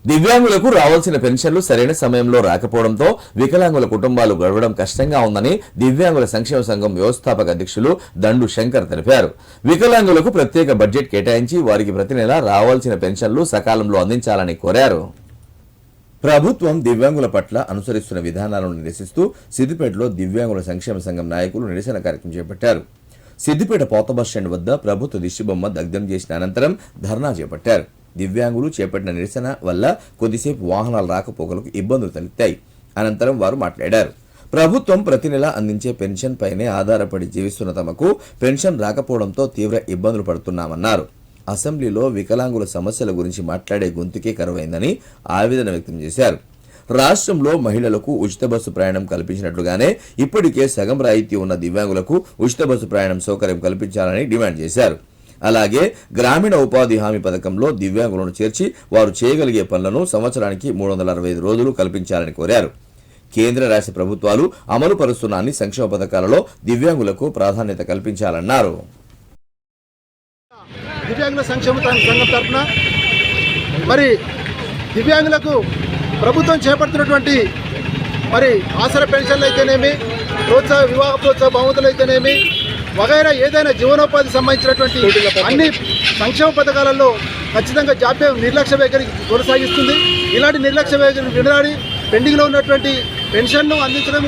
దివ్యాంగులకు రావాల్సిన పెన్షన్లు సరైన సమయంలో రాకపోవడంతో వికలాంగుల కుటుంబాలు గడవడం కష్టంగా ఉందని దివ్యాంగుల సంక్షేమ సంఘం వ్యవస్థాపక అధ్యక్షులు దండు శంకర్ తెలిపారు. వికలాంగులకు ప్రత్యేక బడ్జెట్ కేటాయించి వారికి ప్రతి నెల రావాల్సిన పెన్షన్లు సకాలంలో అందించాలని కోరారు. ప్రభుత్వం దివ్యాంగుల పట్ల అనుసరిస్తున్న విధానాలను నిరసిస్తూ సిద్దిపేటలో దివ్యాంగుల సంక్షేమ సంఘం నాయకులు నిరసన కార్యక్రమం చేపట్టారు. సిద్దిపేట పాత బస్టాండ్ వద్ద ప్రభుత్వ దిష్టిబొమ్మ దగ్ధం చేసిన అనంతరం ధర్నా చేపట్టారు. దివ్యాంగులు చేపట్టిన నిరసన వల్ల కొద్దిసేపు వాహనాల రాకపోకలకు ఇబ్బందులు తలెత్తాయి. అనంతరం వారు మాట్లాడారు. ప్రభుత్వం ప్రతి నెల అందించే పెన్షన్ పైనే ఆధారపడి జీవిస్తున్న తమకు పెన్షన్ రాకపోవడంతో తీవ్ర ఇబ్బందులు పడుతున్నామన్నారు. అసెంబ్లీలో వికలాంగుల సమస్యల గురించి మాట్లాడే గొంతుకే కరువైందని ఆవేదన వ్యక్తం చేశారు. రాష్ట్రంలో మహిళలకు ఉచిత బస్సు ప్రయాణం కల్పించినట్లుగానే ఇప్పటికే సగం రాయితీ ఉన్న దివ్యాంగులకు ఉచిత బస్సు ప్రయాణం సౌకర్యం కల్పించాలని డిమాండ్ చేశారు. అలాగే గ్రామీణ ఉపాధి హామీ పథకంలో దివ్యాంగులను చేర్చి వారు చేయగలిగే పనులను సంవత్సరానికి 365 రోజులు కల్పించాలని కోరారు. కేంద్ర రాష్ట్ర ప్రభుత్వాలు అమలు పరుస్తున్న అన్ని సంక్షేమ పథకాలలో దివ్యాంగులకు ప్రాధాన్యత కల్పించాలన్నారు. దివ్యాంగుల సంక్షేమ సంఘం తరఫున మరి దివ్యాంగులకు ప్రభుత్వం చేపడుతున్నటువంటి మరి ఆసరా పెన్షన్లు అయితేనేమి, వివాహ ప్రోత్సాహ బహుమతులు అయితేనేమి, వగైరా ఏదైనా జీవనోపాధి సంబంధించినటువంటి అన్ని సంక్షేమ పథకాలలో ఖచ్చితంగా జాప్యం నిర్లక్ష్య వైఖరి కొనసాగిస్తుంది. ఇలాంటి నిర్లక్ష్య వైఖరి వినాడి పెండింగ్లో ఉన్నటువంటి పెన్షన్ను అందించడం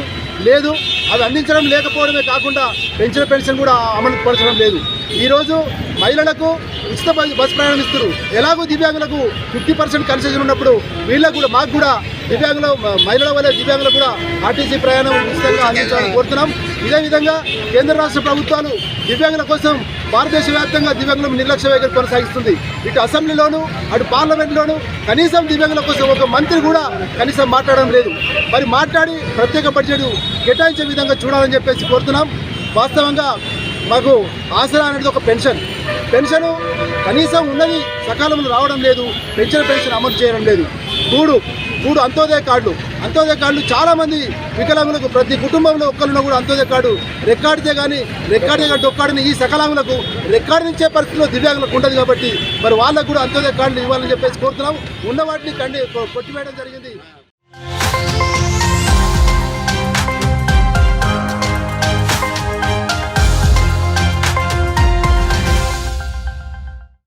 లేదు. అవి అందించడం లేకపోవడమే కాకుండా పెంచిన పెన్షన్ కూడా అమలు పరచడం లేదు. ఈరోజు మహిళలకు ఉచిత బస్ ప్రయాణం ఇస్తారు. ఎలాగో దివ్యాంగులకు 50% కన్సెషన్ ఉన్నప్పుడు వీళ్ళకు కూడా మాకు కూడా దివ్యాంగుల మహిళల వల్ల దివ్యాంగులకు కూడా ఆర్టీసీ ప్రయాణం ఉచితంగా అందించాలని కోరుతున్నాం. ఇదే విధంగా కేంద్ర రాష్ట్ర ప్రభుత్వాలు దివ్యాంగుల కోసం భారతదేశ వ్యాప్తంగా దివ్యాంగుల నిర్లక్ష్య వైఖరి కొనసాగిస్తుంది. ఇటు అసెంబ్లీలోను అటు పార్లమెంట్లోను కనీసం దివ్యాంగుల కోసం ఒక మంత్రి కూడా కనీసం మాట్లాడడం లేదు. మరి మాట్లాడి ప్రత్యేక బడ్జెట్ కేటాయించే విధంగా చూడాలని చెప్పేసి కోరుతున్నాం. వాస్తవంగా మాకు ఆసరా అనేది ఒక పెన్షన్ కనీసం ఉన్నది సకాలంలో రావడం లేదు. పెన్షన్ అమలు చేయడం లేదు. మూడు అంత్యోదయ కార్డులు చాలామంది వికలాంగులకు ప్రతి కుటుంబంలో ఒక్కరిలో కూడా అంత్యోదయ కార్డు రెక్కాడితే కానీ డొక్కాడిని ఈ సకలాంగులకు రెక్కాడించే పరిస్థితిలో దివ్యాంగులకు ఉండదు. కాబట్టి మరి వాళ్ళకు కూడా అంత్యోదయ కార్డులు ఇవ్వాలని చెప్పేసి కోరుతున్నాం. ఉన్న వాటిని కొట్టివేయడం జరిగింది.